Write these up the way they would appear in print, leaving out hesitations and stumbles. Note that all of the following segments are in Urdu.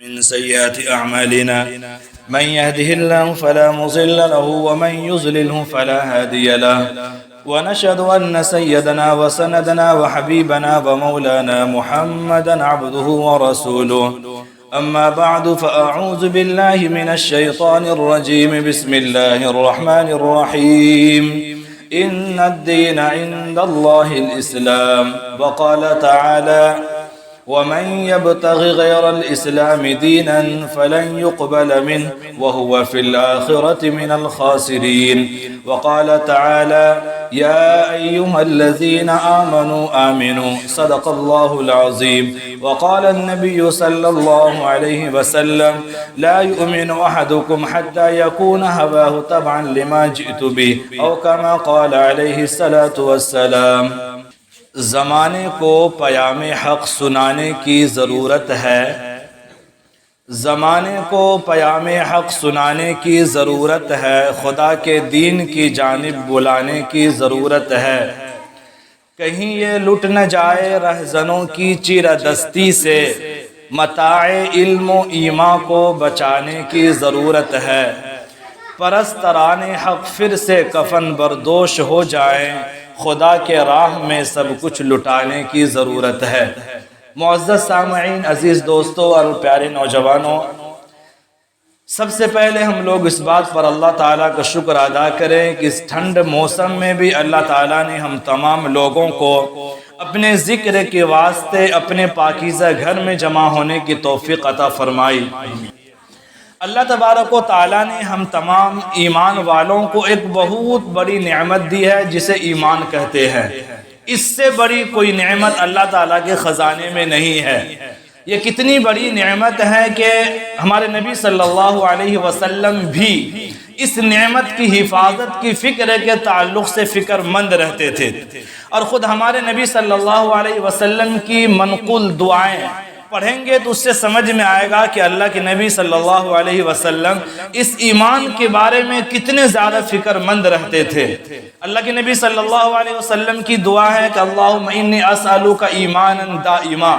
من سيئات أعمالنا من يهده الله فلا مضل له ومن يضلله فلا هادي له ونشهد أن سيدنا وسندنا وحبيبنا ومولانا محمدا عبده ورسوله أما بعد فأعوذ بالله من الشيطان الرجيم بسم الله الرحمن الرحيم إن الدين عند الله الإسلام وقال تعالى ومن يبتغ غير الإسلام دينا فلن يقبل منه وهو في الآخرة من الخاسرين وقال تعالى يا أيها الذين آمنوا صدق الله العظيم وقال النبي صلى الله عليه وسلم لا يؤمن أحدكم حتى يكون هواه تبعا لما جئت به أو كما قال عليه الصلاة والسلام زمانے کو پیام حق سنانے کی ضرورت ہے، زمانے کو پیام حق سنانے کی ضرورت ہے، خدا کے دین کی جانب بلانے کی ضرورت ہے، کہیں یہ لٹ نہ جائے رہزنوں کی چیرہ-دستی سے، متاع علم و ایمان کو بچانے کی ضرورت ہے، پرستران حق پھر سے کفن بردوش ہو جائیں، خدا کے راہ میں سب کچھ لٹانے کی ضرورت ہے۔ معزز سامعین، عزیز دوستو اور پیارے نوجوانوں، سب سے پہلے ہم لوگ اس بات پر اللہ تعالیٰ کا شکر ادا کریں کہ اس ٹھنڈ موسم میں بھی اللہ تعالیٰ نے ہم تمام لوگوں کو اپنے ذکر کے واسطے اپنے پاکیزہ گھر میں جمع ہونے کی توفیق عطا فرمائی۔ اللہ تبارک و تعالیٰ نے ہم تمام ایمان والوں کو ایک بہت بڑی نعمت دی ہے جسے ایمان کہتے ہیں، اس سے بڑی کوئی نعمت اللہ تعالیٰ کے خزانے میں نہیں ہے۔ یہ کتنی بڑی نعمت ہے کہ ہمارے نبی صلی اللہ علیہ وسلم بھی اس نعمت کی حفاظت کی فکر کے تعلق سے فکر مند رہتے تھے، اور خود ہمارے نبی صلی اللہ علیہ وسلم کی منقول دعائیں پڑھیں گے تو اس سے سمجھ میں آئے گا کہ اللہ کے نبی صلی اللہ علیہ وسلم اس ایمان کے بارے میں کتنے زیادہ فکر مند رہتے تھے۔ اللہ کے نبی صلی اللہ علیہ وسلم کی دعا ہے کہ اللہم انی اسألوک ایمانا دائما،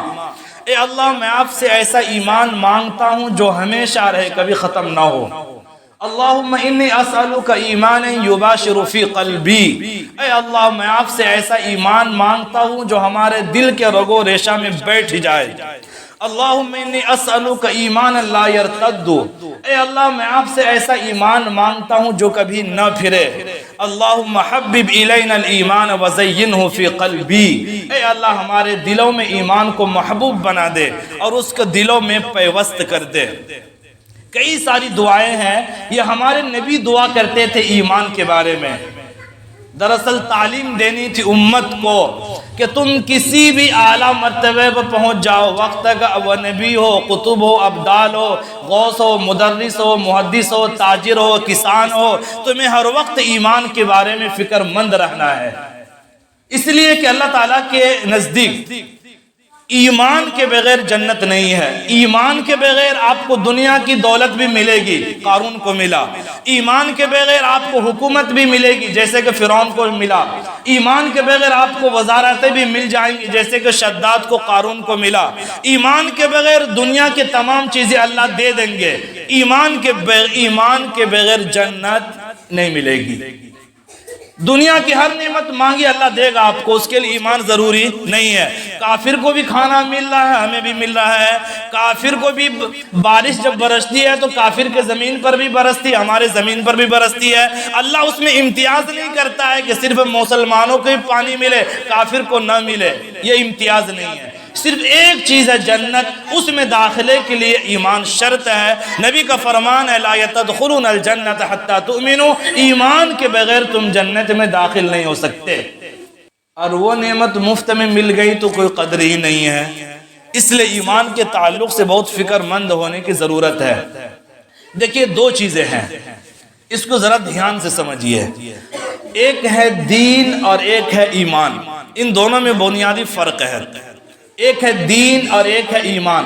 اے اللہ میں آپ سے ایسا ایمان مانگتا ہوں جو ہمیشہ رہے، کبھی ختم نہ ہو۔ اللہم انی اسألوک ایمانا یباشر فی قلبی، اے اللہ میں آپ سے ایسا ایمان مانگتا ہوں جو ہمارے دل کے رگو ریشہ میں بیٹھ جائے۔ اللہم انی اسألوک ایمانا لا یرتد، اے اللہ میں آپ سے ایسا ایمان مانگتا ہوں جو کبھی نہ پھرے۔ اللہم حبب الینا الایمان وزینہ فی قلبی، اے اللہ ہمارے دلوں میں ایمان کو محبوب بنا دے اور اس کو دلوں میں پیوست کر دے۔ کئی ساری دعائیں ہیں، یہ ہمارے نبی دعا کرتے تھے ایمان کے بارے میں۔ دراصل تعلیم دینی تھی امت کو کہ تم کسی بھی اعلیٰ مرتبے پر پہنچ جاؤ، وقت کا وہ نبی ہو، قطب ہو، ابدال ہو، غوث ہو، مدرس ہو، محدث ہو، تاجر ہو، کسان ہو، تمہیں ہر وقت ایمان کے بارے میں فکر مند رہنا ہے، اس لیے کہ اللہ تعالیٰ کے نزدیک ایمان کے بغیر جنت نہیں ہے۔ ایمان کے بغیر آپ کو دنیا کی دولت بھی ملے گی، قارون کو ملا۔ ایمان کے بغیر آپ کو حکومت بھی ملے گی جیسے کہ فرعون کو ملا۔ ایمان کے بغیر آپ کو وزارتیں بھی مل جائیں گی جیسے کہ شداد کو قارون کو ملا۔ ایمان کے بغیر دنیا کے تمام چیزیں اللہ دے دیں گے، ایمان کے بغیر جنت نہیں ملے گی۔ دنیا کی ہر نعمت مانگی اللہ دے گا آپ کو، اس کے لیے ایمان ضروری نہیں ہے۔ کافر کو بھی کھانا مل رہا ہے، ہمیں بھی مل رہا ہے۔ کافر کو بھی بارش جب برستی ہے تو کافر کے زمین پر بھی برستی ہے، ہمارے زمین پر بھی برستی ہے۔ اللہ اس میں امتیاز نہیں کرتا ہے کہ صرف مسلمانوں کو ہی پانی ملے، کافر کو نہ ملے، یہ امتیاز نہیں ہے۔ صرف ایک چیز ہے جنت، اس میں داخلے کے لیے ایمان شرط ہے۔ نبی کا فرمان ہے لا تدخلون الجنت حتی تؤمنوا، ایمان کے بغیر تم جنت میں داخل نہیں ہو سکتے، اور وہ نعمت مفت میں مل گئی تو کوئی قدر ہی نہیں ہے۔ اس لیے ایمان کے تعلق سے بہت فکر مند ہونے کی ضرورت ہے۔ دیکھیے دو چیزیں ہیں، اس کو ذرا دھیان سے سمجھیے، ایک ہے دین اور ایک ہے ایمان، ان دونوں میں بنیادی فرق ہے۔ ایک ہے دین اور ایک ہے ایمان۔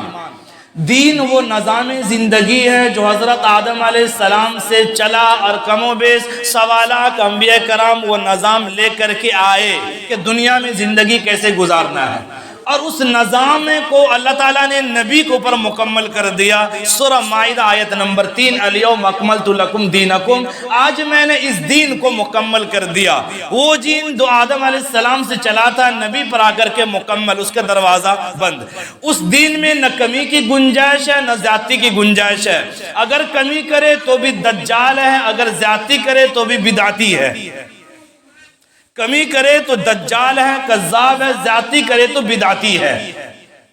دین وہ نظام زندگی ہے جو حضرت آدم علیہ السلام سے چلا، اور کم و بیش سوالات انبیاء کرام وہ نظام لے کر کے آئے کہ دنیا میں زندگی کیسے گزارنا ہے۔ اور اس نظام کو اللہ تعالیٰ نے نبی کے اوپر مکمل کر دیا۔ سورہ مائدہ آیت نمبر 3، الیوم اکملت لکم دینکم، آج میں نے اس دین کو مکمل کر دیا۔ وہ دین جو آدم علیہ السلام سے چلا تھا، نبی پر آ کر کے مکمل، اس کا دروازہ بند۔ اس دین میں نہ کمی کی گنجائش ہے نہ زیادتی کی گنجائش ہے۔ اگر کمی کرے تو بھی دجال ہے، اگر زیادتی کرے تو بھی بدعتی ہے۔ کمی کرے تو دجال ہے، کذاب ہے، زیادتی کرے تو بدعتی ہے۔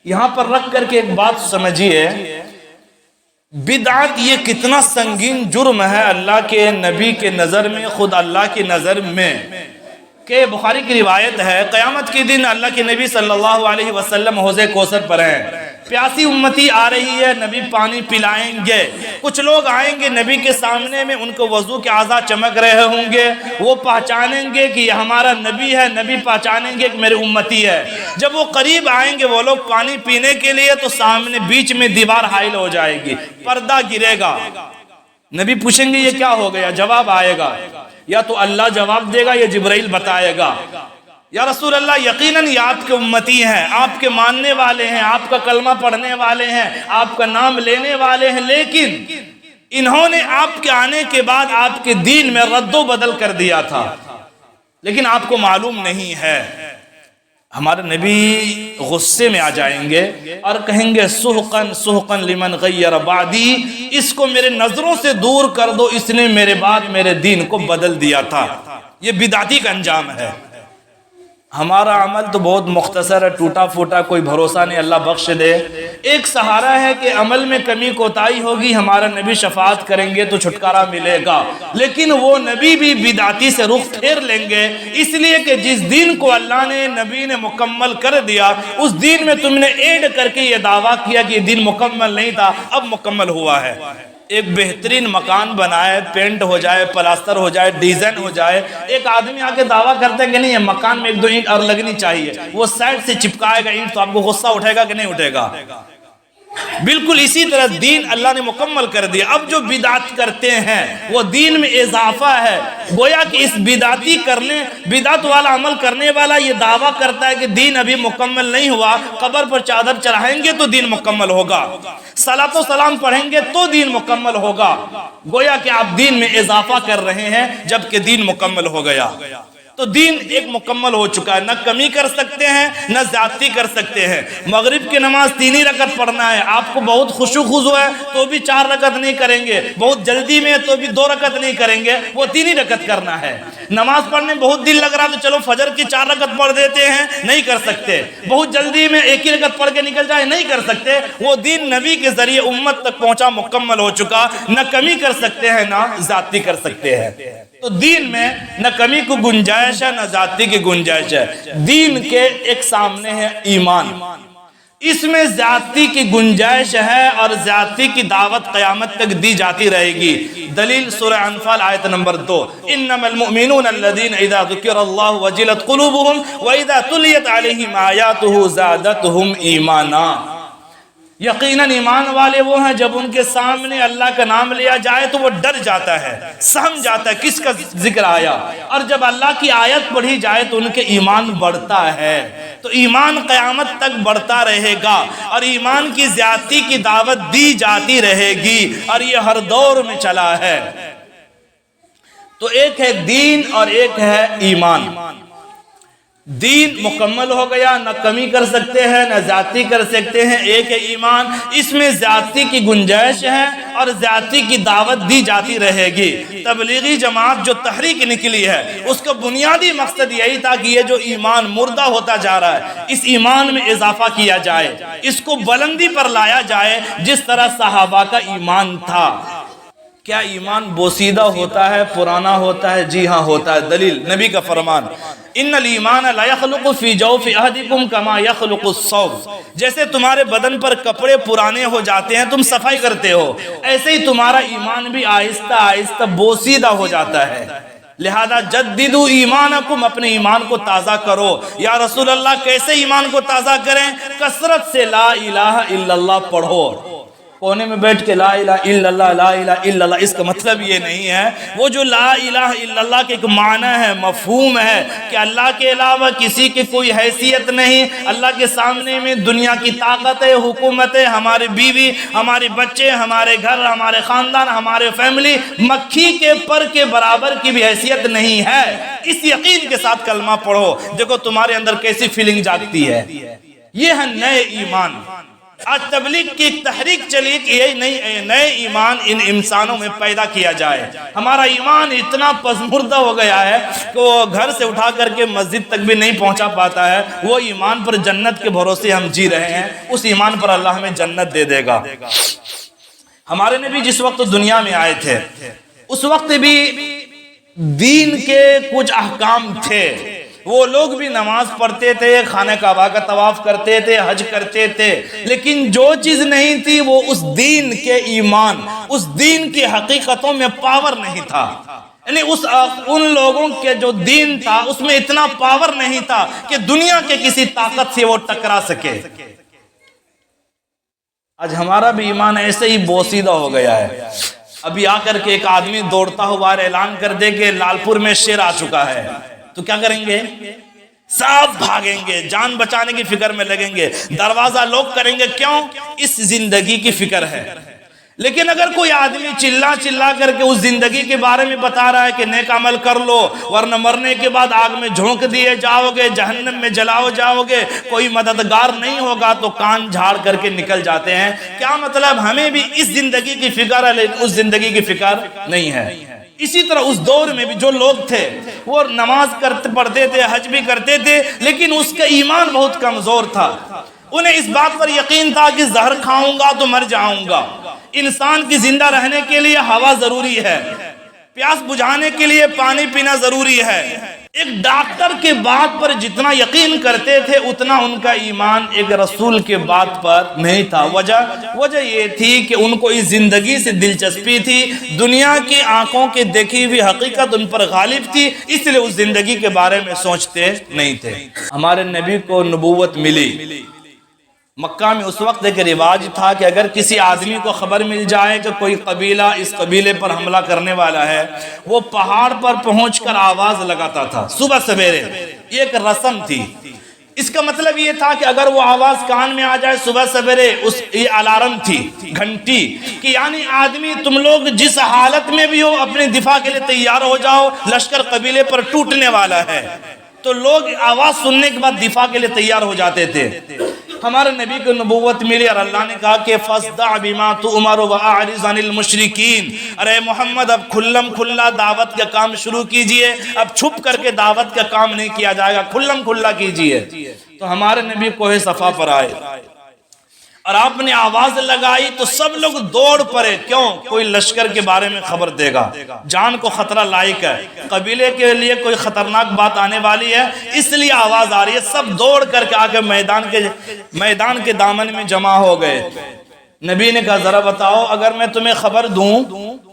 یہاں پر رکھ کر کے ایک بات سمجھیے، بدعت یہ کتنا سنگین جرم ہے اللہ کے نبی کے نظر میں، خود اللہ کی نظر میں، کہ بخاری کی روایت ہے قیامت کے دن اللہ کے نبی صلی اللہ علیہ وسلم حوض کوثر پر ہیں، پیاسی امتی آ رہی ہے، نبی پانی پلائیں گے، کچھ لوگ آئیں گے نبی کے سامنے میں، ان کو وضو کے اعضاء چمک رہے ہوں گے، وہ پہچانیں گے کہ یہ ہمارا نبی ہے، نبی پہچانیں گے کہ میرے امتی ہے۔ جب وہ قریب آئیں گے وہ لوگ پانی پینے کے لیے، تو سامنے بیچ میں دیوار حائل ہو جائے گی، پردہ گرے گا، نبی پوچھیں گے یہ کیا ہو گیا، جواب آئے گا، یا تو اللہ جواب دے گا یا جبرائیل بتائے گا، یا رسول اللہ یقیناً یہ آپ کے امتی ہیں، آپ کے ماننے والے ہیں، آپ کا کلمہ پڑھنے والے ہیں، آپ کا نام لینے والے ہیں، لیکن انہوں نے آپ کے آنے کے بعد آپ کے دین میں رد و بدل کر دیا تھا، لیکن آپ کو معلوم نہیں ہے۔ ہمارے نبی غصے میں آ جائیں گے اور کہیں گے سحقن سحقن لمن غیر بعدی، اس کو میرے نظروں سے دور کر دو، اس نے میرے بعد میرے دین کو بدل دیا تھا۔ یہ بدعتی کا انجام ہے۔ ہمارا عمل تو بہت مختصر ہے، ٹوٹا پھوٹا، کوئی بھروسہ نہیں، اللہ بخش دے۔ ایک سہارا ہے کہ عمل میں کمی کوتاہی ہوگی، ہمارا نبی شفاعت کریں گے تو چھٹکارا ملے گا، لیکن وہ نبی بھی بدعتی سے رخ پھیر لیں گے، اس لیے کہ جس دین کو اللہ نے نبی نے مکمل کر دیا، اس دین میں تم نے ایڈ کر کے یہ دعویٰ کیا کہ یہ دین مکمل نہیں تھا، اب مکمل ہوا ہے۔ ایک بہترین مکان بنائے، پینٹ ہو جائے، پلاستر ہو جائے، ڈیزائن ہو جائے، ایک آدمی آکے دعویٰ کرتے ہیں کہ نہیں یہ مکان میں ایک دو اینٹ اور لگنی چاہیے، وہ سائڈ سے چپکائے گا اینٹ، تو آپ کو غصہ اٹھے گا کہ نہیں اٹھے گا؟ بالکل اسی طرح دین اللہ نے مکمل کر دیا۔ اب جو بدعت کرتے ہیں وہ دین میں اضافہ ہے، گویا کہ اس بدعتی کرنے، بدعت والا عمل کرنے والا یہ دعویٰ کرتا ہے کہ دین ابھی مکمل نہیں ہوا، قبر پر چادر چڑھائیں گے تو دین مکمل ہوگا، صلاۃ و سلام پڑھیں گے تو دین مکمل ہوگا، گویا کہ آپ دین میں اضافہ کر رہے ہیں جبکہ دین مکمل ہو گیا۔ تو دین ایک مکمل ہو چکا ہے، نہ کمی کر سکتے ہیں نہ زیادتی کر سکتے ہیں۔ مغرب کی نماز 3 ہی رکعت پڑھنا ہے، آپ کو بہت خشوع خضوع ہے تو بھی 4 رکعت نہیں کریں گے، بہت جلدی میں تو بھی 2 رکعت نہیں کریں گے، وہ 3 ہی رکعت کرنا ہے۔ نماز پڑھنے بہت دل لگ رہا تو چلو فجر کی 4 رکعت پڑھ دیتے ہیں، نہیں کر سکتے۔ بہت جلدی میں 1 ہی رکعت پڑھ کے نکل جائے، نہیں کر سکتے۔ وہ دین نبی کے ذریعے امت تک پہنچا، مکمل ہو چکا، نہ کمی کر سکتے ہیں نہ زیادتی کر سکتے ہیں۔ تو دین میں نہ کمی کو گنجائش ہے نہ زیادتی کی گنجائش ہے۔ دین کے ایک سامنے ہے ایمان، اس میں زیادتی کی گنجائش ہے اور زیادتی کی دعوت قیامت تک دی جاتی رہے گی۔ دلیل سورہ انفال آیت نمبر 2، انما المؤمنون الذین اذا ذکر اللہ وجلت قلوبهم واذا تلیت علیہم آیاتہ زادتہم ایمانا۔ یقیناً ایمان والے وہ ہیں جب ان کے سامنے اللہ کا نام لیا جائے تو وہ ڈر جاتا ہے، سمجھ جاتا ہے کس کا ذکر آیا، اور جب اللہ کی آیت پڑھی جائے تو ان کے ایمان بڑھتا ہے۔ تو ایمان قیامت تک بڑھتا رہے گا اور ایمان کی زیادتی کی دعوت دی جاتی رہے گی، اور یہ ہر دور میں چلا ہے۔ تو ایک ہے دین اور ایک ہے ایمان۔ دین مکمل ہو گیا، نہ کمی کر سکتے ہیں نہ زیادتی کر سکتے ہیں۔ ایک ہے ایمان، اس میں زیادتی کی گنجائش ہے اور زیادتی کی دعوت دی جاتی رہے گی۔ تبلیغی جماعت جو تحریک نکلی ہے اس کا بنیادی مقصد یہی تھا کہ یہ جو ایمان مردہ ہوتا جا رہا ہے اس ایمان میں اضافہ کیا جائے، اس کو بلندی پر لایا جائے جس طرح صحابہ کا ایمان تھا۔ کیا ایمان بوسیدہ ہوتا ہے، پرانا ہوتا ہے؟ جی ہاں ہوتا ہے۔ دلیل نبی کا فرمان، ان الایمان لا یخلق فی جوف احدکم کما یخلق الثوب، جیسے تمہارے بدن پر کپڑے پرانے ہو جاتے ہیں تم صفائی کرتے ہو، ایسے ہی تمہارا ایمان بھی آہستہ آہستہ بوسیدہ ہو جاتا ہے۔ لہذا جددوا ایمانکم، اپنے ایمان کو تازہ کرو۔ یا رسول اللہ کیسے ایمان کو تازہ کریں؟ کثرت سے لا الہ الا اللہ پڑھو، کونے میں بیٹھ کے لا الہ الا اللہ لا الہ الا اللہ، اس کا مطلب یہ نہیں ہے۔ وہ جو لا الہ الا اللہ کے ایک معنی ہے، مفہوم ہے کہ اللہ کے علاوہ کسی کی کوئی حیثیت نہیں، اللہ کے سامنے میں دنیا کی طاقتیں، حکومتیں، ہماری بیوی، ہمارے بچے، ہمارے گھر، ہمارے خاندان، ہمارے فیملی مکھی کے پر کے برابر کی بھی حیثیت نہیں ہے۔ اس یقین کے ساتھ کلمہ پڑھو، دیکھو تمہارے اندر کیسی فیلنگ جاگتی ہے۔ یہ ہے نئے ایمان۔ آج تبلیغ کی تحریک چلی کہ یہ نئے ایمان ان انسانوں میں پیدا کیا جائے۔ ہمارا ایمان اتنا پسمردہ ہو گیا ہے کہ وہ گھر سے اٹھا کر کے مسجد تک بھی نہیں پہنچا پاتا ہے۔ وہ ایمان پر جنت کے بھروسے ہم جی رہے ہیں، اس ایمان پر اللہ ہمیں جنت دے دے گا۔ ہمارے نبی جس وقت دنیا میں آئے تھے اس وقت بھی دین کے کچھ احکام تھے۔ وہ لوگ بھی نماز پڑھتے تھے، خانہ کعبہ کا طواف کرتے تھے، حج کرتے تھے، لیکن جو چیز نہیں تھی وہ اس دین کے ایمان، اس دین کی حقیقتوں میں پاور نہیں تھا۔ یعنی ان لوگوں کے جو دین تھا اس میں اتنا پاور نہیں تھا کہ دنیا کے کسی طاقت سے وہ ٹکرا سکے۔ آج ہمارا بھی ایمان ایسے ہی بوسیدہ ہو گیا ہے۔ ابھی آ کر کے ایک آدمی دوڑتا ہوا اعلان کر دے کہ لالپور میں شیر آ چکا ہے، تو کیا کریں گے؟ سب بھاگیں گے، جان بچانے کی فکر میں لگیں گے، دروازہ لوک کریں گے۔ کیوں؟ اس زندگی کی فکر ہے۔ لیکن اگر کوئی آدمی چلا کر کے اس زندگی کے بارے میں بتا رہا ہے کہ نیک عمل کر لو ورنہ مرنے کے بعد آگ میں جھونک دیے جاؤ گے، جہنم میں جلاؤ جاؤ گے، کوئی مددگار نہیں ہوگا، تو کان جھاڑ کر کے نکل جاتے ہیں۔ کیا مطلب؟ ہمیں بھی اس زندگی کی فکر ہے لیکن اس زندگی کی فکر نہیں ہے۔ اسی طرح اس دور میں بھی جو لوگ تھے وہ نماز پڑھتے تھے، حج بھی کرتے تھے، لیکن اس کا ایمان بہت کمزور تھا۔ انہیں اس بات پر یقین تھا کہ زہر کھاؤں گا تو مر جاؤں گا۔ انسان کی زندہ رہنے کے لیے ہوا ضروری ہے، پیاس بجھانے کے لیے پانی پینا ضروری ہے۔ ایک ڈاکٹر کے بات پر جتنا یقین کرتے تھے اتنا ان کا ایمان ایک رسول کے بات پر نہیں تھا۔ وجہ یہ تھی کہ ان کو اس زندگی سے دلچسپی تھی، دنیا کی آنکھوں کے دیکھی ہوئی حقیقت ان پر غالب تھی، اس لیے اس زندگی کے بارے میں سوچتے نہیں تھے۔ ہمارے نبی کو نبوت ملی، مکہ میں اس وقت ایک رواج تھا کہ اگر کسی آدمی کو خبر مل جائے کہ کوئی قبیلہ اس قبیلے پر حملہ کرنے والا ہے، وہ پہاڑ پر پہنچ کر آواز لگاتا تھا صبح سویرے۔ یہ ایک رسم تھی۔ اس کا مطلب یہ تھا کہ اگر وہ آواز کان میں آ جائے صبح سویرے، یہ الارم تھی، گھنٹی، کہ یعنی آدمی تم لوگ جس حالت میں بھی ہو اپنے دفاع کے لیے تیار ہو جاؤ، لشکر قبیلے پر ٹوٹنے والا ہے۔ تو لوگ آواز سننے کے بعد دفاع کے لیے تیار ہو جاتے تھے۔ ہمارے نبی کو نبوت ملی اور اللہ نے کہا کہ فَاصْدَعْ بِمَا تُؤْمَرُ وَأَعْرِضْ عَنِ الْمُشْرِكِينَ، ارے محمد اب کھلا دعوت کا کام شروع کیجئے، اب چھپ کر کے دعوت کا کام نہیں کیا جائے گا، کھلا کیجئے۔ تو ہمارے نبی کوہ صفا پر آئے اور آپ نے آواز لگائی تو سب لوگ دوڑ پڑے۔ کیوں؟ کوئی لشکر کے بارے میں خبر دے گا، جان کو خطرہ لائق ہے، قبیلے کے لیے کوئی خطرناک بات آنے والی ہے، اس لیے آواز آ رہی ہے۔ سب دوڑ کر کے آکے میدان کے دامن میں جمع ہو گئے۔ نبی نے کہا ذرا بتاؤ، اگر میں تمہیں خبر دوں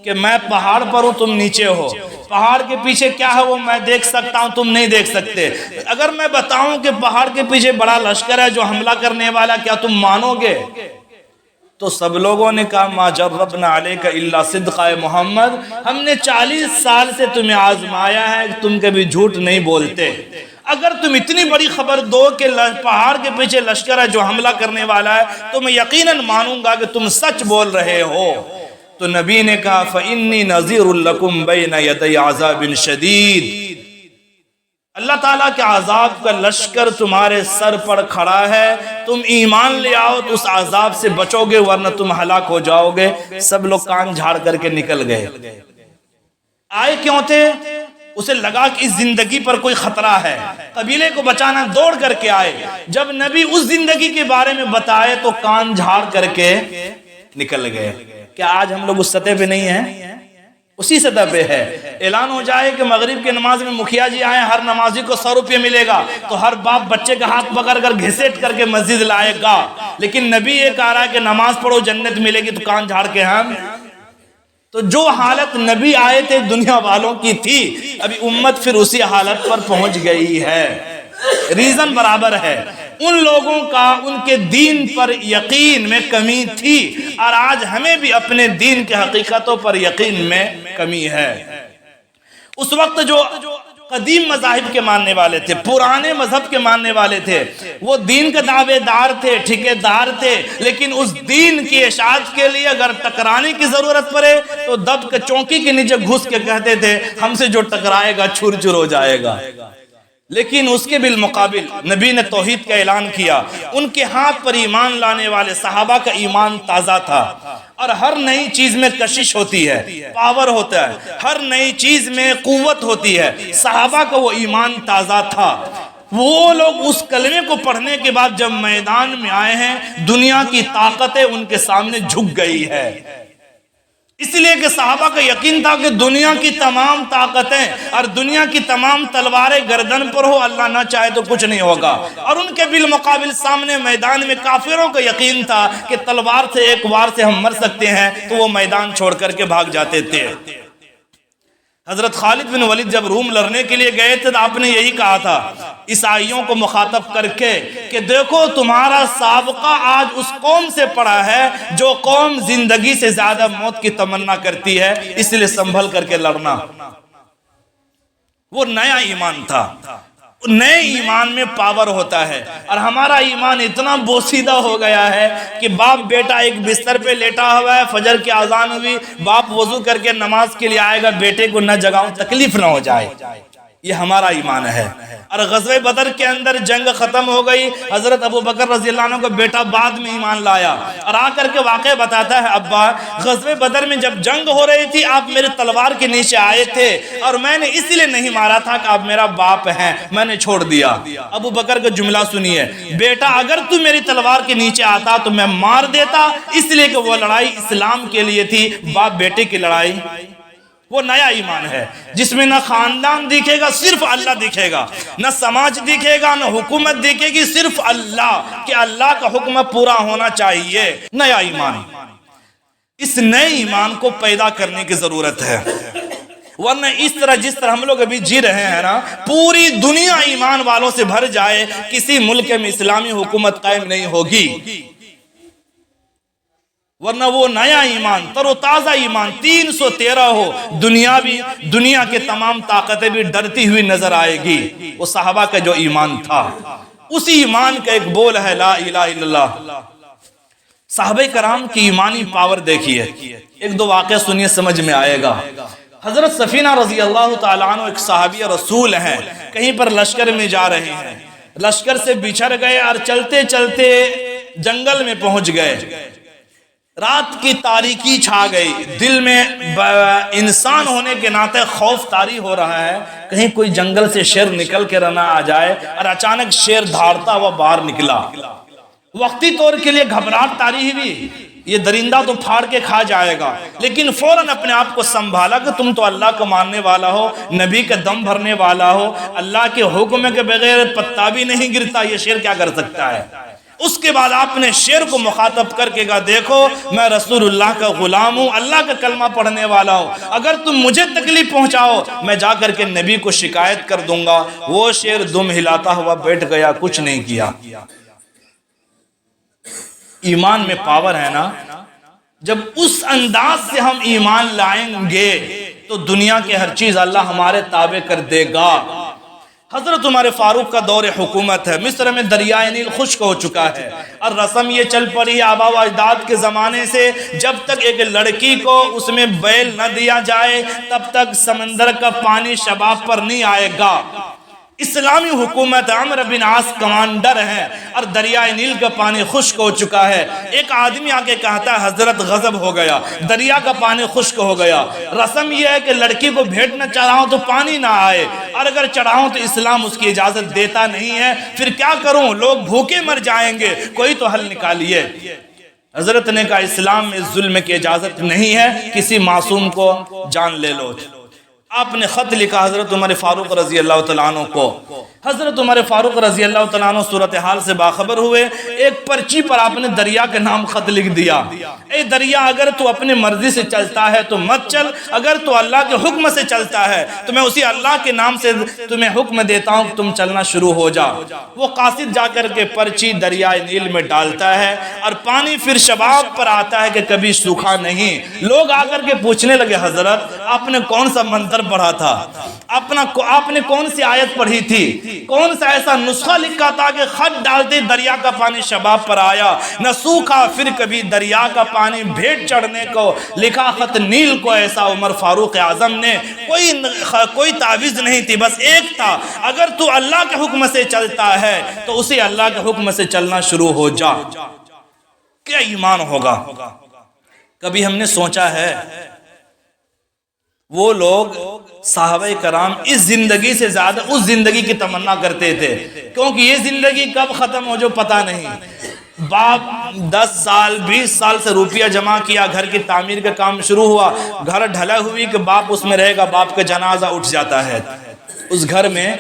کہ میں پہاڑ پر ہوں تم نیچے ہو، پہاڑ کے پیچھے کیا ہے وہ میں دیکھ سکتا ہوں تم نہیں دیکھ سکتے، اگر میں بتاؤں کہ پہاڑ کے پیچھے بڑا لشکر ہے جو حملہ کرنے والا، کیا تم مانو گے؟ تو سب لوگوں نے کہا ما جربنا علیک الا صدق، محمد ہم نے 40 سال سے تمہیں آزمایا ہے، تم کبھی جھوٹ نہیں بولتے، اگر تم اتنی بڑی خبر دو کہ پہاڑ کے پیچھے لشکر ہے جو حملہ کرنے والا ہے تو میں یقیناً مانوں گا کہ تم سچ بول رہے ہو۔ تو نبی نے کہا فَإِنِّي نَذِيرٌ لَكُمْ بَيْنَ يَدَيْ عَذَابٍ شَدِيدٍ، اللہ تعالیٰ کے عذاب کا لشکر تمہارے سر پر کھڑا ہے، تم ایمان لے آؤ تو اس عذاب سے بچو گے ورنہ تم ہلاک ہو جاؤ گے۔ سب لوگ کان جھاڑ کر کے نکل گئے۔ آئے کیوں تھے؟ اسے لگا کہ اس زندگی پر کوئی خطرہ ہے، قبیلے کو بچانا، دوڑ کر کے آئے۔ جب نبی اس زندگی کے بارے میں بتائے تو کان جھاڑ کر کے نکل گئے۔ کیا آج ہم لوگ اس سطح پہ نہیں ہیں؟ اسی سطح پہ ہے۔ اعلان ہو جائے کہ مغرب کی نماز میں مکھیا جی آئے، ہر نمازی کو 100 روپے ملے گا، تو ہر باپ بچے کا ہاتھ پکڑ کر گھسیٹ کر کے مسجد لائے گا، لیکن نبی یہ کہہ رہا ہے کہ نماز پڑھو جنت ملے گی، تو کان جھاڑ کے ہم۔ تو جو حالت نبی آئے تھے دنیا والوں کی تھی، ابھی امت پھر اسی حالت پر پہنچ گئی ہے۔ ریزن برابر ہے، ان لوگوں کا ان کے دین پر یقین میں کمی تھی، اور آج ہمیں بھی اپنے دین کے حقیقتوں پر یقین میں کمی ہے۔ اس وقت جو قدیم مذاہب کے ماننے والے تھے، پرانے مذہب کے ماننے والے تھے، وہ دین کے دعوے دار تھے، ٹھیکیدار تھے، لیکن اس دین کی اشاعت کے لیے اگر ٹکرانے کی ضرورت پڑے تو دب کے چونکی کے نیچے گھس کے کہتے تھے ہم سے جو ٹکرائے گا چھر چھر ہو جائے گا۔ لیکن اس کے بالمقابل نبی نے توحید کا اعلان کیا، ان کے ہاتھ پر ایمان لانے والے صحابہ کا ایمان تازہ تھا، اور ہر نئی چیز میں کشش ہوتی ہے، پاور ہوتا ہے، ہر نئی چیز میں قوت ہوتی ہے۔ صحابہ کا وہ ایمان تازہ تھا۔ وہ لوگ اس کلمے کو پڑھنے کے بعد جب میدان میں آئے ہیں، دنیا کی طاقتیں ان کے سامنے جھک گئی ہے، اس لیے کہ صحابہ کا یقین تھا کہ دنیا کی تمام طاقتیں اور دنیا کی تمام تلواریں گردن پر ہو، اللہ نہ چاہے تو کچھ نہیں ہوگا، اور ان کے بالمقابل سامنے میدان میں کافروں کا یقین تھا کہ تلوار سے ایک وار سے ہم مر سکتے ہیں، تو وہ میدان چھوڑ کر کے بھاگ جاتے تھے۔ حضرت خالد بن ولید جب روم لڑنے کے لیے گئے تھے تو آپ نے یہی کہا تھا عیسائیوں کو مخاطب کر کے کہ دیکھو تمہارا سابقہ آج اس قوم سے پڑا ہے جو قوم زندگی سے زیادہ موت کی تمنا کرتی ہے، اس لیے سنبھل کر کے لڑنا۔ وہ نیا ایمان تھا، نئے ایمان میں پاور ہوتا ہے، اور ہمارا ایمان اتنا بوسیدہ ہو گیا ہے کہ باپ بیٹا ایک بستر پہ لیٹا ہوا ہے، فجر کی اذان ہوئی، باپ وضو کر کے نماز کے لیے آئے گا، بیٹے کو نہ جگاؤں تکلیف نہ ہو جائے، یہ ہمارا ایمان ہے۔ اور غزوہ بدر کے اندر جنگ ختم ہو گئی، حضرت ابو بکر رضی اللہ عنہ کا بیٹا بعد میں ایمان لایا، اور آ کر کے واقعہ بتاتا ہے ابا غزوہ بدر میں جب جنگ ہو رہی تھی آپ میرے تلوار کے نیچے آئے تھے، اور میں نے اس لیے نہیں مارا تھا کہ آپ میرا باپ ہیں، میں نے چھوڑ دیا۔ ابو بکر کا جملہ سنیے، بیٹا اگر تو میری تلوار کے نیچے آتا تو میں مار دیتا، اس لیے کہ وہ لڑائی اسلام کے لیے تھی، باپ بیٹے کی لڑائی۔ وہ نیا ایمان ہے جس میں نہ خاندان دکھے گا، صرف اللہ دکھے گا، نہ سماج دکھے گا، نہ حکومت دکھے گی، صرف اللہ، کہ اللہ کا حکم پورا ہونا چاہیے۔ نیا ایمان، اس نئے ایمان کو پیدا کرنے کی ضرورت ہے، ورنہ اس طرح جس طرح ہم لوگ ابھی جی رہے ہیں نا، پوری دنیا ایمان والوں سے بھر جائے، کسی ملک میں اسلامی حکومت قائم نہیں ہوگی، ورنہ وہ نیا ایمان، تر و تازہ ایمان 313 ہو، دنیا کے تمام طاقتیں بھی ڈرتی ہوئی نظر آئے گی۔ وہ صحابہ کا جو ایمان تھا، اسی ایمان کا ایک بول ہے لا الہ الا اللہ۔ صحابہ کرام کی ایمانی پاور دیکھیے، ایک دو واقعہ سنیے سمجھ میں آئے گا۔ حضرت سفینہ رضی اللہ تعالیٰ عنہ ایک صحابی رسول ہیں، کہیں پر لشکر میں جا رہے ہیں، لشکر سے بچھڑ گئے اور چلتے چلتے جنگل میں پہنچ گئے، رات کی تاریکی چھا گئی، دل میں انسان ہونے کے ناطے خوف طاری ہو رہا ہے، کہیں کوئی جنگل سے شیر نکل کے نہ آ جائے، اور اچانک شیر دھاڑتا ہوا باہر نکلا، وقتی طور کے لیے گھبراہٹ طاری ہوئی، یہ درندہ تو پھاڑ کے کھا جائے گا، لیکن فوراً اپنے آپ کو سنبھالا کہ تم تو اللہ کا ماننے والا ہو، نبی کا دم بھرنے والا ہو، اللہ کے حکم کے بغیر پتا بھی نہیں گرتا، یہ شیر کیا کر سکتا ہے۔ اس کے بعد آپ نے شیر کو مخاطب کر کے کہا دیکھو میں رسول اللہ کا غلام ہوں، اللہ کا کلمہ پڑھنے والا ہوں، اگر تم مجھے تکلیف پہنچاؤ میں جا کر کے نبی کو شکایت کر دوں گا۔ وہ شیر دم ہلاتا ہوا بیٹھ گیا، کچھ نہیں کیا۔ ایمان میں پاور ہے نا، جب اس انداز سے ہم ایمان لائیں گے تو دنیا کے ہر چیز اللہ ہمارے تابع کر دے گا۔ حضرت عمر فاروق کا دور حکومت ہے، مصر میں دریائے نیل خشک ہو چکا ہے، اور رسم یہ چل پڑی آبا و اجداد کے زمانے سے، جب تک ایک لڑکی کو اس میں بیل نہ دیا جائے تب تک سمندر کا پانی شباب پر نہیں آئے گا۔ اسلامی حکومت، عمرو بن عاص کمانڈر ہیں، اور دریائے نیل کا پانی خشک ہو چکا ہے۔ ایک آدمی آ کے کہتا ہے حضرت غضب ہو گیا، دریا کا پانی خشک ہو گیا، رسم یہ ہے کہ لڑکی کو بھیٹنا چڑھاؤں تو پانی نہ آئے، اور اگر چڑھاؤں تو اسلام اس کی اجازت دیتا نہیں ہے، پھر کیا کروں، لوگ بھوکے مر جائیں گے، کوئی تو حل نکالیے۔ حضرت نے کہا اسلام میں ظلم کی اجازت نہیں ہے، کسی معصوم کو جان لے لو۔ آپ نے خط لکھا حضرت عمر فاروق رضی اللہ تعالیٰ عنہ کو حضرت عمر فاروق رضی اللہ تعالیٰ عنہ صورتحال سے باخبر ہوئے، ایک پرچی پر آپ نے دریا کے نام خط لکھ دیا، اے دریا اگر تو اپنے مرضی سے چلتا ہے تو مت چل، اگر تو اللہ کے حکم سے چلتا ہے تو میں اسی اللہ کے نام سے تمہیں حکم دیتا ہوں کہ تم چلنا شروع ہو جا۔ وہ قاصد جا کر کے پرچی دریائے نیل میں ڈالتا ہے اور پانی پھر شباب پر آتا ہے کہ کبھی سوکھا نہیں۔ لوگ آ کر کے پوچھنے لگے حضرت آپ نے کون سا منتر پڑھا تھا، آپ نے کون سی آیت پڑھی تھی، کون سا ایسا نسخہ لکھا تھا کہ خط ڈالتے دریا کا پانی شباب پر آیا، نہ سوکھا پھر کبھی دریا کا پانی بھیٹ چڑھنے کو، لکھا خط نیل کو ایسا عمر فاروق اعظم نے، کوئی تعویذ نہیں تھی، بس ایک تھا، اگر تو اللہ کے حکم سے چلتا ہے تو اسی اللہ کے حکم سے چلنا شروع ہو جا۔ کیا ایمان ہوگا؟ کبھی ہم نے سوچا ہے وہ لوگ صحابہ کرام اس زندگی سے زیادہ اس زندگی کی تمنا کرتے تھے، کیونکہ یہ زندگی کب ختم ہو جو پتہ نہیں۔ باپ 10 سال 20 سال سے روپیہ جمع کیا، گھر کی تعمیر کا کام شروع ہوا، گھر ڈھلا ہوئی کہ باپ اس میں رہے گا، باپ کا جنازہ اٹھ جاتا ہے، اس گھر میں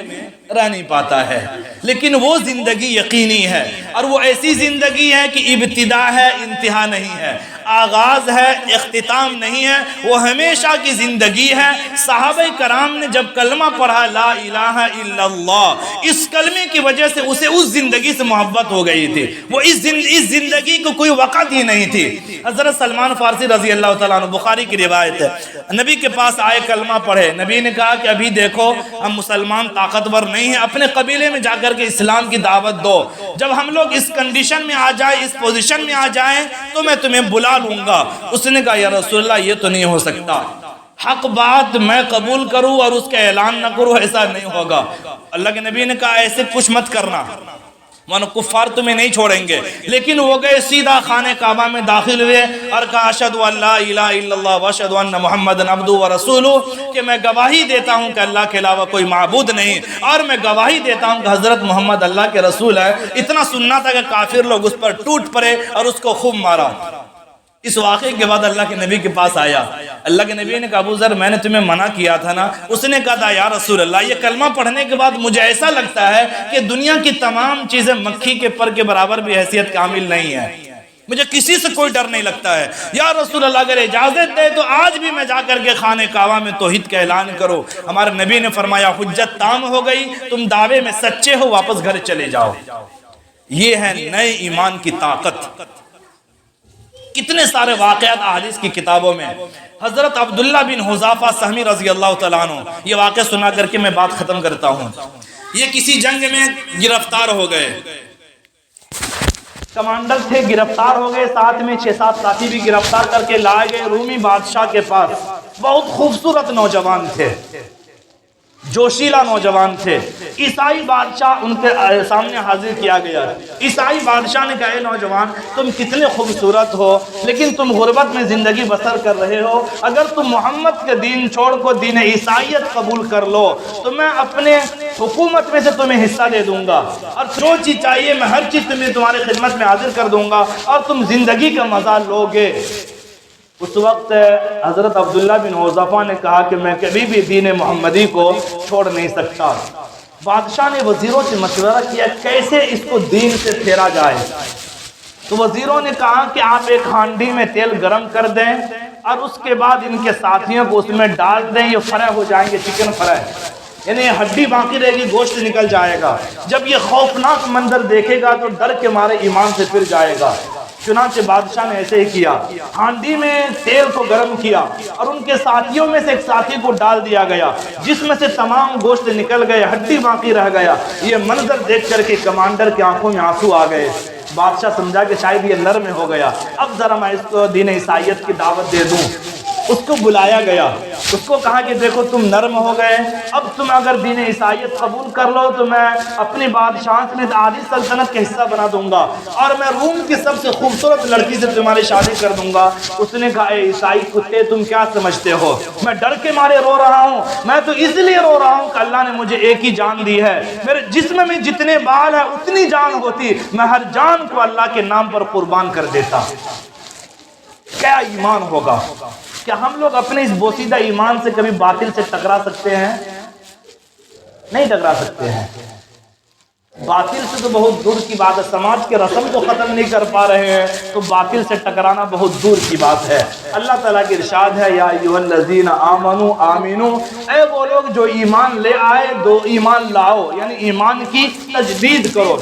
رہ نہیں پاتا ہے، لیکن وہ زندگی یقینی ہے، اور وہ ایسی زندگی ہے کہ ابتدا ہے انتہا نہیں ہے، آغاز ہے اختتام نہیں ہے، وہ ہمیشہ کی زندگی ہے۔ صحابہ کرام نے جب کلمہ پڑھا لا الہ الا اللہ، اس کلمے کی وجہ سے اسے اس زندگی سے محبت ہو گئی تھی، وہ اس زندگی کو کوئی وقت ہی نہیں تھی۔ حضرت سلمان فارسی رضی اللہ تعالیٰ عنہ، بخاری کی روایت ہے، نبی کے پاس آئے کلمہ پڑھے، نبی نے کہا کہ ابھی دیکھو ہم مسلمان طاقتور نہیں ہیں، اپنے قبیلے میں جا کر کے اسلام کی دعوت دو، جب ہم لوگ اس کنڈیشن میں آ جائیں، اس پوزیشن میں آ جائیں تو میں تمہیں بلا لوں گا۔ اس نے کہا یا رسول اللہ یہ تو نہیں ہو سکتا، حق بات میں قبول کروں اور اس کا اعلان نہ کروں، ایسا نہیں ہوگا۔ اللہ کے نبی نے کہا ایسے کچھ مت کرنا، مانو کفار تمہیں نہیں چھوڑیں گے، لیکن وہ گئے سیدھا خانہ کعبہ میں داخل ہوئے اور کہا اشہد ان لا الہ الا اللہ واشہد ان محمد عبدہ ورسولہ، کہ میں گواہی دیتا ہوں کہ اللہ کے علاوہ کوئی معبود نہیں، اور میں گواہی دیتا ہوں کہ حضرت محمد اللہ کے رسول ہے۔ اتنا سننا تھا کہ کافر لوگ اس پر ٹوٹ پڑے اور اس کو خوب مارا۔ اس واقعے کے بعد اللہ کے نبی کے پاس آیا، اللہ کے نبی نے کہا ابو ذر میں نے تمہیں منع کیا تھا نا؟ اس نے کہا تھا یا رسول اللہ یہ کلمہ پڑھنے کے بعد مجھے ایسا لگتا ہے کہ دنیا کی تمام چیزیں مکھی کے پر کے برابر بھی حیثیت کا حامل نہیں ہے، مجھے کسی سے کوئی ڈر نہیں لگتا ہے، یا رسول اللہ اگر اجازت دے تو آج بھی میں جا کر کے خانہ کعبہ میں توحید کا اعلان کرو۔ ہمارے نبی نے فرمایا حجت تام ہو گئی، تم دعوے میں سچے ہو، واپس گھر چلے جاؤ۔ یہ ہے نئے ایمان کی طاقت۔ کتنے سارے واقعات احادیث کی کتابوں میں۔ حضرت عبداللہ بن حذافہ سہمی رضی اللہ تعالیٰ عنہ، یہ واقعہ سنا کر کے میں بات ختم کرتا ہوں۔ یہ کسی جنگ میں گرفتار ہو گئے، کمانڈر تھے، گرفتار ہو گئے، ساتھ میں 6-7 ساتھی بھی گرفتار کر کے لائے گئے رومی بادشاہ کے پاس۔ بہت خوبصورت نوجوان تھے، جوشیلا نوجوان تھے۔ عیسائی بادشاہ ان کے سامنے حاضر کیا گیا۔ عیسائی بادشاہ نے کہا اے نوجوان تم کتنے خوبصورت ہو، لیکن تم غربت میں زندگی بسر کر رہے ہو، اگر تم محمد کے دین چھوڑ کو دین عیسائیت قبول کر لو تو میں اپنے حکومت میں سے تمہیں حصہ دے دوں گا، اور جو چیز چاہیے میں ہر چیز تمہیں تمہاری خدمت میں حاضر کر دوں گا، اور تم زندگی کا مزہ لوگے۔ اس وقت حضرت عبداللہ بن حذافہ نے کہا کہ میں کبھی بھی دین محمدی کو چھوڑ نہیں سکتا۔ بادشاہ نے وزیروں سے مشورہ کیا کیسے اس کو دین سے پھیرا جائے، تو وزیروں نے کہا کہ آپ ایک ہانڈی میں تیل گرم کر دیں اور اس کے بعد ان کے ساتھیوں کو اس میں ڈال دیں، یہ فرائی ہو جائیں گے، چکن فرائی، یعنی ہڈی باقی رہے گی، گوشت نکل جائے گا۔ جب یہ خوفناک منظر دیکھے گا تو ڈر کے مارے ایمان سے پھر جائے گا۔ چنانچہ بادشاہ نے ایسے ہی کیا، ہانڈی میں تیل کو گرم کیا اور ان کے ساتھیوں میں سے ایک ساتھی کو ڈال دیا گیا، جس میں سے تمام گوشت نکل گئے، ہڈی باقی رہ گیا۔ یہ منظر دیکھ کر کے کمانڈر کی آنکھوں میں آنسو آ گئے۔ بادشاہ سمجھا کہ شاید یہ نرم ہو گیا، اب ذرا میں اس کو دین عیسائیت کی دعوت دے دوں۔ اس کو بلایا گیا، اس کو کہا کہ دیکھو تم نرم ہو گئے، اب تم اگر دین عیسائیت قبول کر لو تو میں اپنی بادشاہت میں عادی سلطنت کا حصہ بنا دوں گا، اور میں روم کی سب سے خوبصورت لڑکی سے تمہاری شادی کر دوں گا۔ اس نے کہا اے عیسائی کتے تم کیا سمجھتے ہو، میں ڈر کے مارے رو رہا ہوں، میں تو اس لیے رو رہا ہوں کہ اللہ نے مجھے ایک ہی جان دی ہے، میرے جسم میں جتنے بال ہیں اتنی جان ہوتی، میں ہر جان کو اللہ کے نام پر قربان کر دیتا۔ کیا ایمان ہوگا؟ کیا ہم لوگ اپنے اس بوسیدہ ایمان سے کبھی باطل سے ٹکرا سکتے ہیں؟ نہیں ٹکرا سکتے ہیں۔ باطل سے تو بہت دور کی بات ہے، سماج کے رسم کو ختم نہیں کر پا رہے ہیں تو باطل سے ٹکرانا بہت دور کی بات ہے۔ اللہ تعالیٰ کی ارشاد ہے، یا ایھا الذین آمنوا آمنو، اے وہ لوگ جو ایمان لے آئے دو ایمان لاؤ، یعنی ایمان کی تجدید کرو۔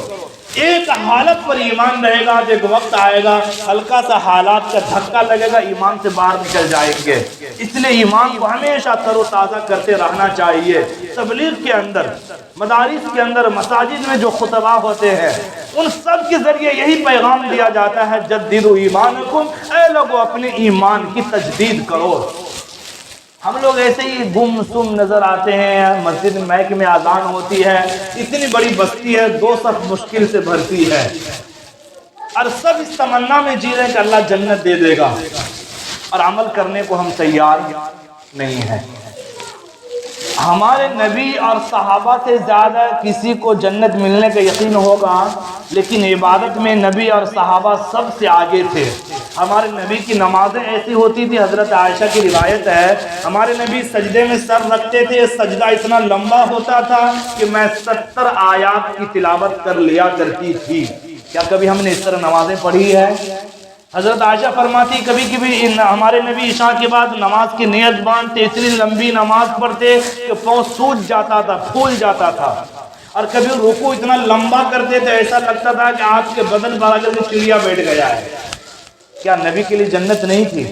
ایک حالت پر ایمان رہے گا، ایک وقت آئے گا ہلکا سا حالات کا دھکا لگے گا، ایمان سے باہر نکل جائیں گے۔ اس لیے ایمان کو ہمیشہ تر و تازہ کرتے رہنا چاہیے۔ تبلیغ کے اندر، مدارس کے اندر، مساجد میں جو خطبہ ہوتے ہیں ان سب کے ذریعے یہی پیغام دیا جاتا ہے، جددوا ایمانکم، اے لوگوں اپنے ایمان کی تجدید کرو۔ ہم لوگ ایسے ہی گم سم نظر آتے ہیں، مسجد میک میں اذان ہوتی ہے، اتنی بڑی بستی ہے، 2 صف مشکل سے بھرتی ہے، اور سب اس تمنا میں جی رہے ہیں کہ اللہ جنت دے دے گا، اور عمل کرنے کو ہم تیار نہیں ہیں۔ ہمارے نبی اور صحابہ سے زیادہ کسی کو جنت ملنے کا یقین ہوگا، لیکن عبادت میں نبی اور صحابہ سب سے آگے تھے۔ ہمارے نبی کی نمازیں ایسی ہوتی تھی، حضرت عائشہ کی روایت ہے، ہمارے نبی سجدے میں سر رکھتے تھے، سجدہ اتنا لمبا ہوتا تھا کہ میں 70 آیات کی تلاوت کر لیا کرتی تھی۔ کیا کبھی ہم نے اس طرح نمازیں پڑھی ہے؟ حضرت عائشہ فرماتی کبھی کبھی ہمارے نبی عشاء کے بعد نماز کی نیت باندھتے، اتنی لمبی نماز پڑھتے کہ پاؤں سوج جاتا تھا، پھول جاتا تھا، اور کبھی رکوع اتنا لمبا کرتے تھے ایسا لگتا تھا کہ آپ کے بدن پر اگر چڑیا بیٹھ گیا ہے۔ کیا نبی کے لیے جنت نہیں تھی؟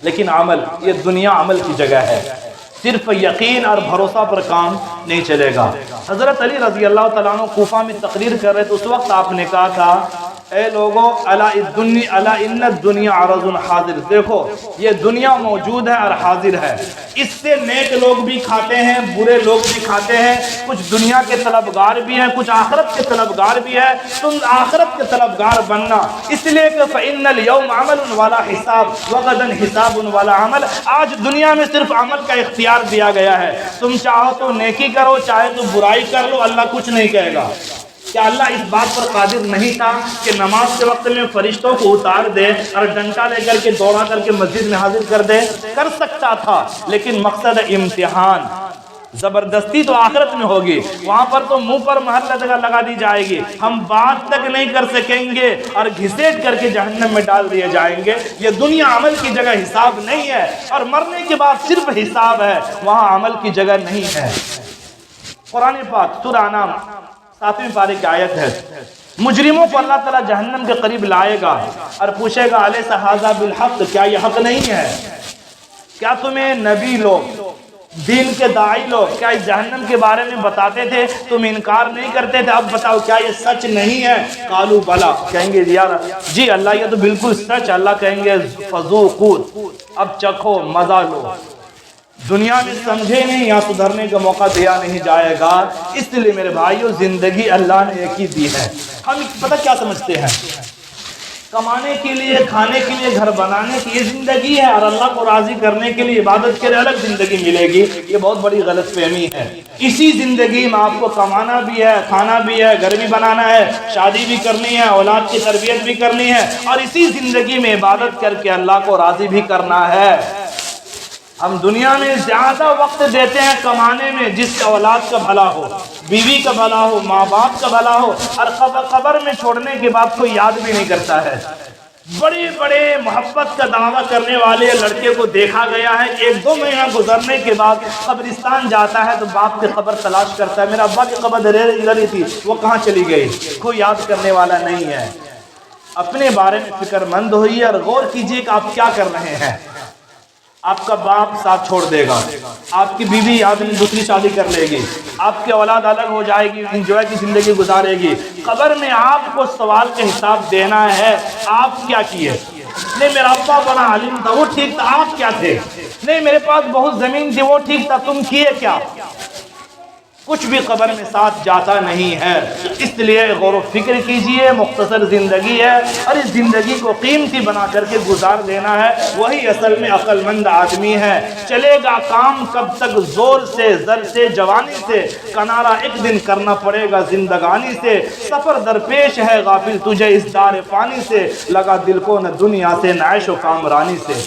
لیکن عمل، یہ دنیا عمل کی جگہ ہے، صرف یقین اور بھروسہ پر کام نہیں چلے گا۔ حضرت علی رضی اللہ تعالیٰ عنہ کوفہ میں تقریر کر رہے تھے، اس وقت آپ نے کہا تھا، اے لوگوں، الا ان الدنیا عرض حاضر، دیکھو یہ دنیا موجود ہے اور حاضر ہے، اس سے نیک لوگ بھی کھاتے ہیں، برے لوگ بھی کھاتے ہیں، کچھ دنیا کے طلبگار بھی ہیں، کچھ آخرت کے طلبگار بھی ہیں، تم آخرت کے طلبگار بننا، اس لیے کہ فإن اليوم عمل ولا حساب وغدا حساب ولا عمل، آج دنیا میں صرف عمل کا اختیار دیا گیا ہے، تم چاہو تو نیکی کرو، چاہے تو برائی کر لو، اللہ کچھ نہیں کہے گا۔ کیا اللہ اس بات پر قادر نہیں تھا کہ نماز کے وقت میں فرشتوں کو اتار دے اور ڈنڈا لے کر کے دوڑا کر کے مسجد میں حاضر کر دے؟ کر سکتا تھا، لیکن مقصد امتحان، زبردستی تو آخرت میں ہوگی، وہاں پر تو منہ پر مہر لگا دی جائے گی، ہم بات تک نہیں کر سکیں گے اور گھسیٹ کر کے جہنم میں ڈال دیے جائیں گے۔ یہ دنیا عمل کی جگہ حساب نہیں ہے، اور مرنے کے بعد صرف حساب ہے، وہاں عمل کی جگہ نہیں ہے۔ قرآن پاک سورہ انعام 7ویں پارے کی آیت ہے، مجرموں کو اللہ تعالیٰ جہنم کے قریب لائے گا اور پوچھے گا الیس ھذا بالحق، کیا یہ حق نہیں ہے؟ کیا تمہیں نبی لوگ، دین کے داعی لوگ کیا اس جہنم کے بارے میں بتاتے تھے، تم انکار نہیں کرتے تھے، اب بتاؤ کیا یہ سچ نہیں ہے؟ قالوا بلا، کہیں گے یار جی اللہ یہ تو بالکل سچ، اللہ کہیں گے فذوقوا، اب چکھو، مزہ لو، دنیا میں سمجھے نہیں، یا سدھرنے کا موقع دیا نہیں جائے گا۔ اس لیے میرے بھائیوں، زندگی اللہ نے ایک ہی دی ہے، ہم پتہ کیا سمجھتے ہیں، کمانے کے لیے، کھانے کے لیے، گھر بنانے کی یہ زندگی ہے، اور اللہ کو راضی کرنے کے لیے، عبادت کے لیے الگ زندگی ملے گی، یہ بہت بڑی غلط فہمی ہے۔ اسی زندگی میں آپ کو کمانا بھی ہے، کھانا بھی ہے، گھر بھی بنانا ہے، شادی بھی کرنی ہے، اولاد کی تربیت بھی کرنی ہے، اور اسی زندگی میں عبادت کر کے اللہ کو راضی بھی کرنا ہے۔ ہم دنیا میں زیادہ وقت دیتے ہیں کمانے میں، جس سے اولاد کا بھلا ہو، بیوی کا بھلا ہو، ماں باپ کا بھلا ہو، اور قبر میں چھوڑنے کے بعد کوئی یاد بھی نہیں کرتا ہے۔ بڑے بڑے محبت کا دعویٰ کرنے والے لڑکے کو دیکھا گیا ہے کہ 1-2 مہینہ گزرنے کے بعد قبرستان جاتا ہے تو باپ کی قبر تلاش کرتا ہے، میرا ابا کی قبر ادھر ہی تھی، وہ کہاں چلی گئی، کوئی یاد کرنے والا نہیں ہے۔ اپنے بارے میں فکر مند ہوئیے اور غور کیجئے کہ آپ کیا کر رہے ہیں۔ آپ کا باپ ساتھ چھوڑ دے گا، آپ کی بیوی آدمی دوسری شادی کر لے گی، آپ کی اولاد الگ ہو جائے گی، انجوائے کی زندگی گزارے گی، قبر میں آپ کو سوال کا حساب دینا ہے، آپ کیا کیے؟ نہیں میرا ابا بڑا عالم تھا، وہ ٹھیک تھا، آپ کیا تھے؟ نہیں میرے پاس بہت زمین تھی، وہ ٹھیک تھا، تم کیے کیا؟ کچھ بھی قبر میں ساتھ جاتا نہیں ہے۔ اس لیے غور و فکر کیجئے، مختصر زندگی ہے اور اس زندگی کو قیمتی بنا کر کے گزار دینا ہے، وہی اصل میں عقل مند آدمی ہے۔ چلے گا کام کب تک زور سے، زر سے، جوانی سے، کنارہ ایک دن کرنا پڑے گا زندگانی سے، سفر درپیش ہے غافل تجھے اس دار فانی سے، لگا دل کو نہ دنیا سے، نہ عیش و کامرانی سے۔